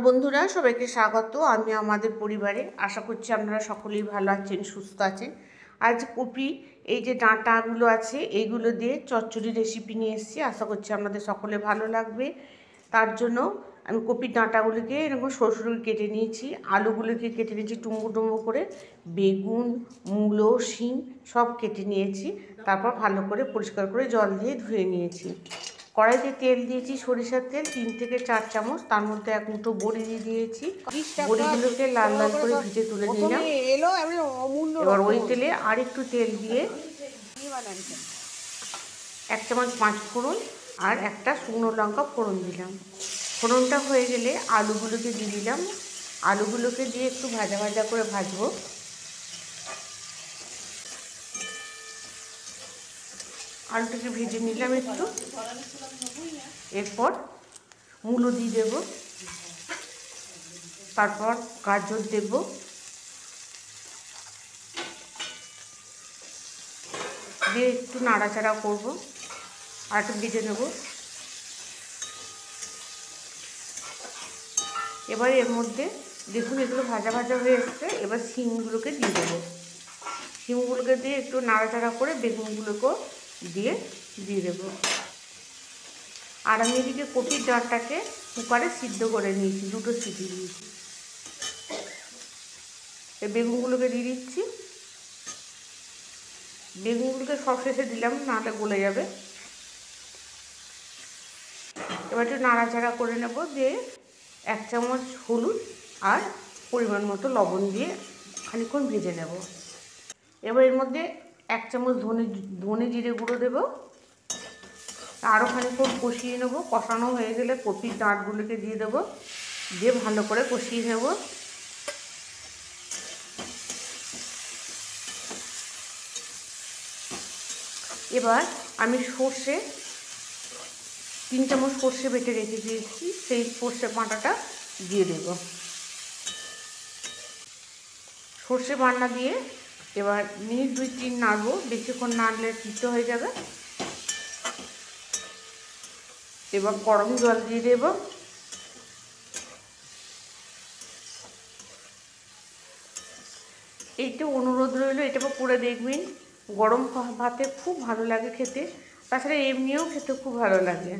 বন্ধুরা সবাইকে স্বাগত। আমি আমাদের পরিবারে আশা করছি আপনারা সকলেই ভালো আছেন, সুস্থ আছেন। আজ কপি এই যে ডাঁটাগুলো আছে এইগুলো দিয়ে চচ্চড়ি রেসিপি নিয়ে এসেছি। আশা করছি আপনাদের সকলে ভালো লাগবে। তার জন্য আমি কপির ডাঁটাগুলোকে এরকম সরু সরু কেটে নিয়েছি, আলুগুলোকে কেটে নিয়েছি টুমবো টুমবো করে, বেগুন, মূলো, শিম সব কেটে নিয়েছি। তারপর ভালো করে পরিষ্কার করে জল দিয়ে ধুয়ে নিয়েছি। কড়াইতে তেল দিয়েছি, সরিষার তেল 3 থেকে 4 চামচ। তার মধ্যে 1 মুঠো বড়ি দিয়ে দিয়েছি। বড়িগুলোকে লাল লাল করে ভেজে তুলে নিলাম। এবার ওই তেলে আর একটু তেল দিয়ে 1 চামচ 5 ফোড়ন আর একটা শুকনো লঙ্কা ফোড়ন দিলাম। ফোড়নটা হয়ে গেলে আলুগুলোকে দিয়ে দিলাম। আলুগুলোকে দিয়ে একটু ভাজা ভাজা করে ভাজবো। আলুটাকে ভেজে নিলাম একটু। এরপর মূলো দিয়ে দেব, তারপর গাজর দেব, দিয়ে একটু নাড়াচাড়া করব আর একটু ভেজে নেব। এবার এর মধ্যে দেখুন এগুলো ভাজা ভাজা হয়ে এসছে। এবার শিমগুলোকে দিয়ে দেবো। শিমগুলোকে দিয়ে একটু নাড়াচাড়া করে বেগুনগুলোকেও দিয়ে দেবো। আর আমি এদিকে কপির ডাঁটাকে কুকারে সিদ্ধ করে নিয়েছি, 2টো সিটি দিয়েছি। এই বেগুনগুলোকে দিয়ে দিচ্ছি। বেগুনগুলোকে সব শেষে দিলাম, নাহলে গলে যাবে। এবার একটু নাড়াচাড়া করে নেব, দিয়ে 1 চামচ হলুদ আর পরিমাণ মতো লবণ দিয়ে খানিকক্ষণ ভেজে নেব। এবার এর মধ্যে 1 চামচ ধনে জিরে গুঁড়ো দেবো। আরও খানিকক্ষণ কষিয়ে নেব। কষানো হয়ে গেলে কপির ডাঁটগুলোকে দিয়ে দেবো, দিয়ে ভালো করে কষিয়ে নেব। এবার আমি 3 চামচ সর্ষে বেটে রেখে দিয়েছি, সেই সর্ষে বাটাটা দিয়ে দেব। সর্ষে বাটা দিয়ে এবার মিনিট 2-3 নাড়বো। বেশিক্ষণ নাড়লে তিতো হয়ে যাবে। এবার গরম জল দিয়ে দেব। এইটা অনুরোধ রইল, এটা করে দেখবেন। গরম ভাতে খুব ভালো লাগে খেতে, তাছাড়া এমনিও খেতে খুব ভালো লাগে।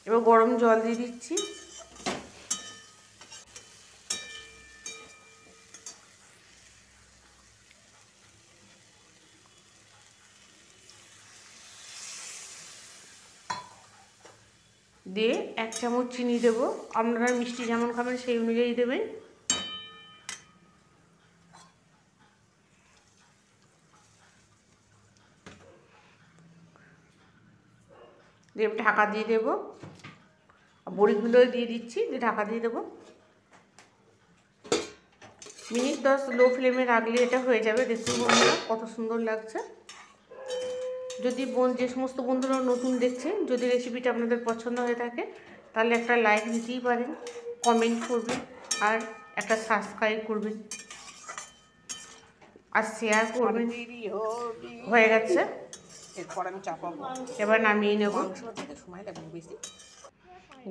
এবার গরম জল দিয়ে দিচ্ছি। দিয়ে 1 চামচ চিনি দেবো। আপনারা মিষ্টি যেমন খাবেন সেই অনুযায়ী দেবেন। দিয়ে ঢাকা দিয়ে দেবো। বড়িগুলো দিয়ে দিচ্ছি, দিয়ে ঢাকা দিয়ে দেবো। মিনিট 10 লো ফ্লেমে রাখলে এটা হয়ে যাবে। দেখুন বন্ধুরা কত সুন্দর লাগছে। যে সমস্ত বন্ধুরা নতুন দেখছেন, যদি রেসিপিটা আপনাদের পছন্দ হয়ে থাকে তাহলে একটা লাইক দিতেই পারেন, কমেন্ট করবেন আর একটা সাবস্ক্রাইব করবেন আর শেয়ার করবেন। হয়ে গেছে, এরপর আমি চাপাবো। এবার নামিয়ে নেব। সময় লাগবে বেশি।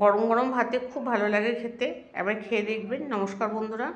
গরম গরম ভাতে খুব ভালো লাগে খেতে। এবার খেয়ে দেখবেন। নমস্কার বন্ধুরা।